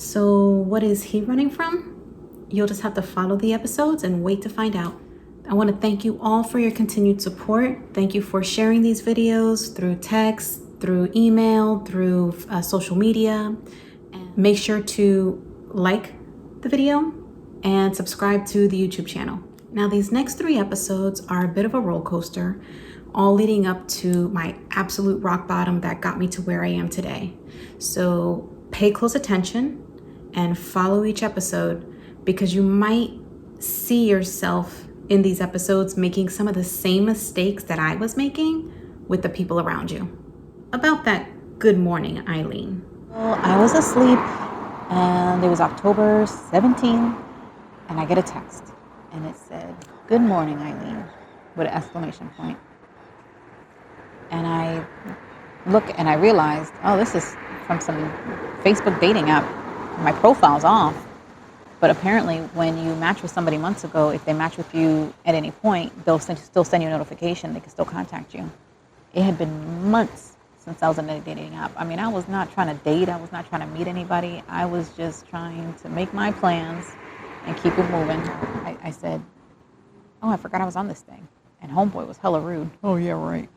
So, what is he running from? You'll just have to follow the episodes and wait to find out. I want to thank you all for your continued support. Thank you for sharing these videos through text, through email, through social media. And make sure to like the video and subscribe to the YouTube channel. Now, these next 3 episodes are a bit of a roller coaster, all leading up to my absolute rock bottom that got me to where I am today. So pay close attention and follow each episode, because you might see yourself in these episodes making some of the same mistakes that I was making with the people around you. About that good morning, Eileen. Well, I was asleep and it was October 17th and I get a text and it said, "Good morning, Eileen," with an exclamation point. And I look and I realized, oh, this is from some Facebook dating app. My profile's off. But apparently when you match with somebody months ago, if they match with you at any point, they'll still send you a notification. They can still contact you. It had been months since I was in a dating app. I mean, I was not trying to date. I was not trying to meet anybody. I was just trying to make my plans and keep it moving. I said, oh, I forgot I was on this thing. And homeboy was hella rude. Oh, yeah, right.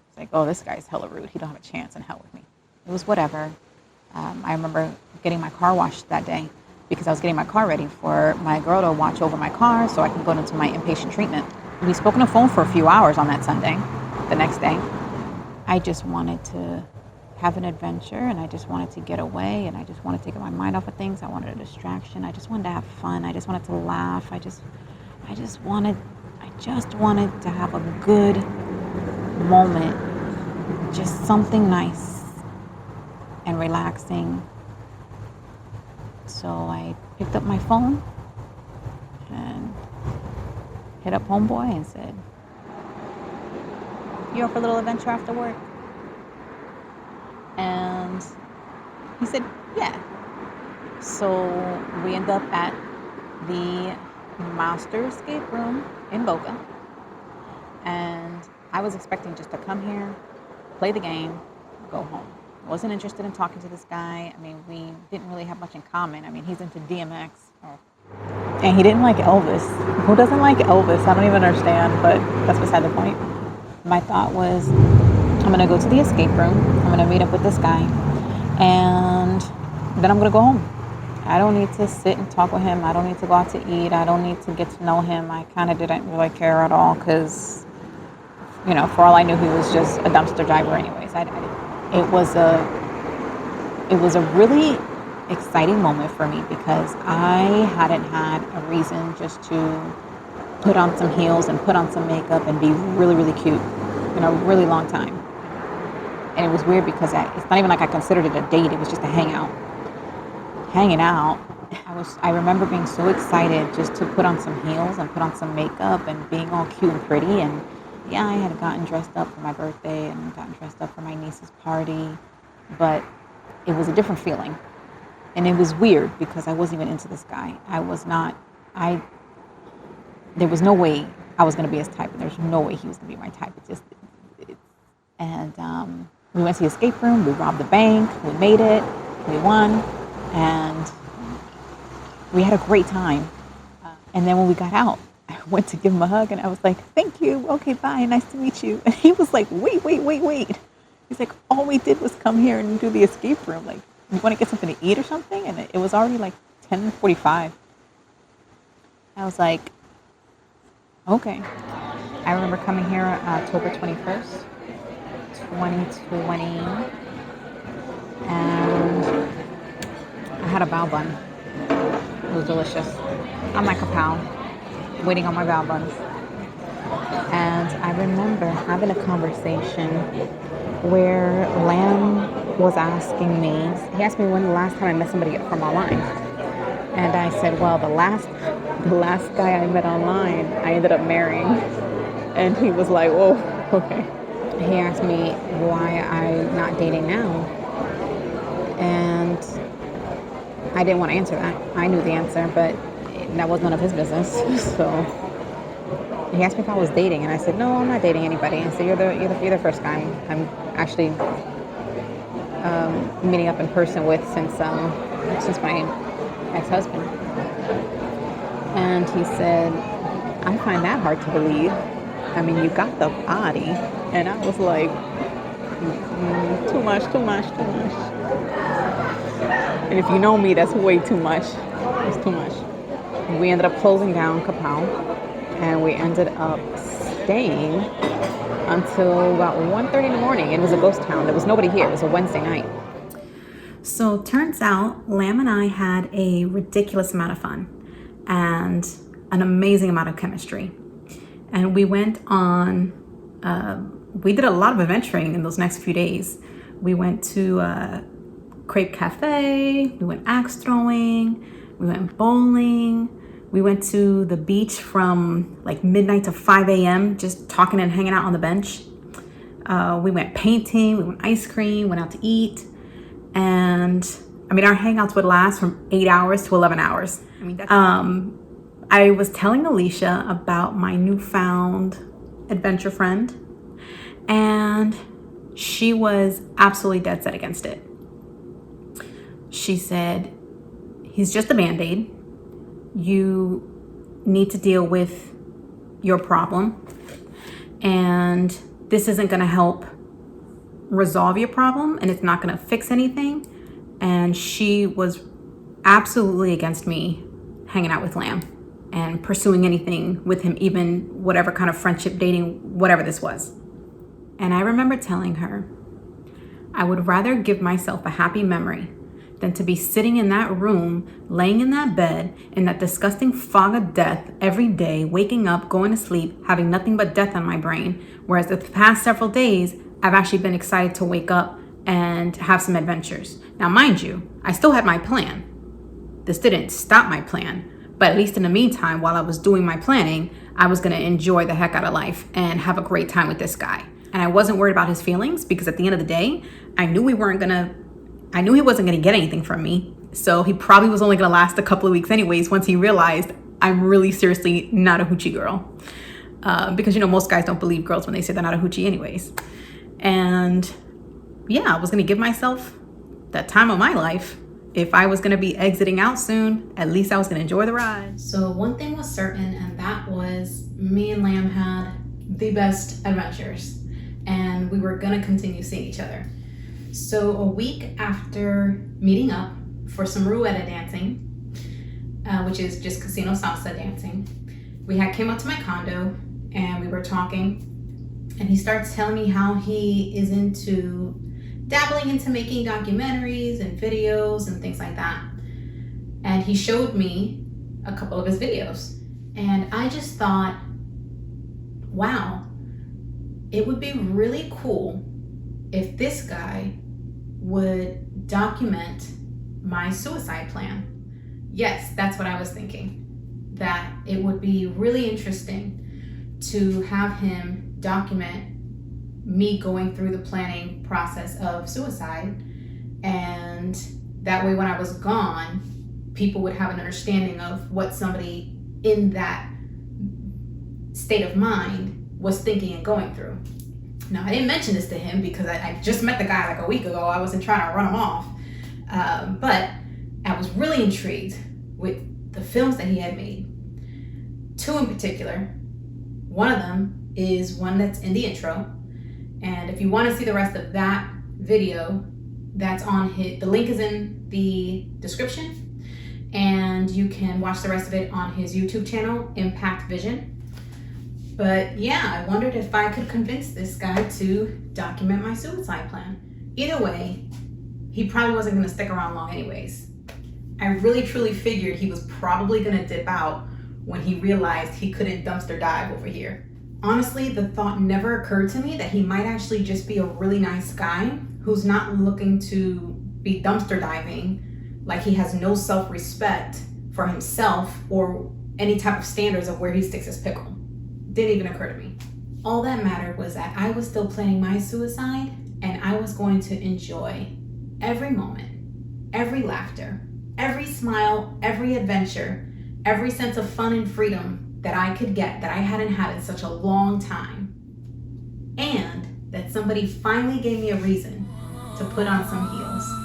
It's like, oh, this guy's hella rude. He don't have a chance in hell with me. It was whatever. I remember getting my car washed that day, because I was getting my car ready for my girl to watch over my car so I can go into my inpatient treatment. We spoke on the phone for a few hours on that Sunday, the next day. I just wanted to have an adventure, and I just wanted to get away, and I just wanted to take my mind off of things. I wanted a distraction. I just wanted to have fun. I just wanted to laugh. I just wanted to have a good moment, just something nice and relaxing. So I picked up my phone and hit up homeboy and said, "You up for a little adventure after work?" And he said, "Yeah." So we end up at the Master Escape Room in Boca. And I was expecting just to come here, play the game, go home. Wasn't interested in talking to this guy. I mean, we didn't really have much in common. I mean, he's into DMX. And he didn't like Elvis. Who doesn't like Elvis? I don't even understand, but that's beside the point. My thought was, I'm going to go to the escape room. I'm going to meet up with this guy. And then I'm going to go home. I don't need to sit and talk with him. I don't need to go out to eat. I don't need to get to know him. I kind of didn't really care at all because, you know, for all I knew, he was just a dumpster driver anyways. It was a really exciting moment for me because I hadn't had a reason just to put on some heels and put on some makeup and be really, really cute in a really long time. And it was weird because it's not even like I considered it a date. It was just a hangout. Hanging out. I remember being so excited just to put on some heels and put on some makeup and being all cute and pretty. And yeah, I had gotten dressed up for my birthday and gotten dressed up for my niece's party, but it was a different feeling. And it was weird because I wasn't even into this guy. There was no way I was going to be his type, and there's no way he was going to be my type. We went to the escape room, we robbed the bank, we made it, we won, and we had a great time. And then when we got out, I went to give him a hug and I was like, "Thank you. Okay, bye. Nice to meet you." And he was like, wait. He's like, "All we did was come here and do the escape room. Like, you want to get something to eat or something?" And it was already like 10:45. I was like, okay. I remember coming here October 21st, 2020. And I had a bao bun. It was delicious. I'm like a pal, waiting on my bao buns. And I remember having a conversation where Lamb was asking me, he asked me when the last time I met somebody from online. And I said, well, the last guy I met online, I ended up marrying. And he was like, whoa, okay. He asked me why I'm not dating now. And I didn't want to answer that. I knew the answer, but that was none of his business. So he asked me if I was dating, and I said, no, I'm not dating anybody. And so you're the first guy I'm actually meeting up in person with since which is my ex-husband. And he said, I find that hard to believe. I mean, you got the body. And I was like, too much, too much, too much. And if you know me, that's way too much. It's too much. We ended up closing down Kapow, and we ended up staying until about 1:30 in the morning. It was a ghost town. There was nobody here. It was a Wednesday night. So turns out Lamb and I had a ridiculous amount of fun and an amazing amount of chemistry. And we went on, we did a lot of adventuring in those next few days. We went to Crepe Cafe, we went axe throwing, we went bowling, we went to the beach from like midnight to 5 a.m. just talking and hanging out on the bench. We went painting, we went ice cream, went out to eat. And I mean, our hangouts would last from 8 hours to 11 hours. I mean, I was telling Alicia about my newfound adventure friend, and she was absolutely dead set against it. She said, he's just a Band-Aid. You need to deal with your problem, and this isn't going to help resolve your problem, and it's not going to fix anything. And she was absolutely against me hanging out with Lamb and pursuing anything with him, even whatever kind of friendship, dating, whatever this was. And I remember telling her, I would rather give myself a happy memory than to be sitting in that room, laying in that bed, in that disgusting fog of death every day, waking up, going to sleep, having nothing but death on my brain. Whereas the past several days, I've actually been excited to wake up and have some adventures. Now, mind you, I still had my plan. This didn't stop my plan, but at least in the meantime, while I was doing my planning, I was gonna enjoy the heck out of life and have a great time with this guy. And I wasn't worried about his feelings, because at the end of the day, I knew he wasn't gonna get anything from me. So he probably was only gonna last a couple of weeks anyways, once he realized I'm really seriously not a hoochie girl. Because, you know, most guys don't believe girls when they say they're not a hoochie anyways. And yeah, I was gonna give myself that time of my life. If I was gonna be exiting out soon, at least I was gonna enjoy the ride. So one thing was certain, and that was me and Lamb had the best adventures, and we were gonna continue seeing each other. So a week after meeting up for some rueda dancing, which is just casino salsa dancing, we came up to my condo and we were talking, and he starts telling me how he is dabbling into making documentaries and videos and things like that. And he showed me a couple of his videos, and I just thought, wow, it would be really cool if this guy would document my suicide plan. Yes, that's what I was thinking, that it would be really interesting to have him document me going through the planning process of suicide, and that way when I was gone, people would have an understanding of what somebody in that state of mind was thinking and going through. Now, I didn't mention this to him because I just met the guy like a week ago. I wasn't trying to run him off, but I was really intrigued with the films that he had made. Two in particular. One of them is one that's in the intro. And if you want to see the rest of that video, that's on the link is in the description, and you can watch the rest of it on his YouTube channel, Impact Vision. But yeah, I wondered if I could convince this guy to document my suicide plan. Either way, he probably wasn't going to stick around long anyways. I really truly figured he was probably going to dip out when he realized he couldn't dumpster dive over here. Honestly, the thought never occurred to me that he might actually just be a really nice guy who's not looking to be dumpster diving, like he has no self-respect for himself or any type of standards of where he sticks his pickle. Didn't even occur to me. All that mattered was that I was still planning my suicide, and I was going to enjoy every moment, every laughter, every smile, every adventure, every sense of fun and freedom that I could get that I hadn't had in such a long time. And that somebody finally gave me a reason to put on some heels.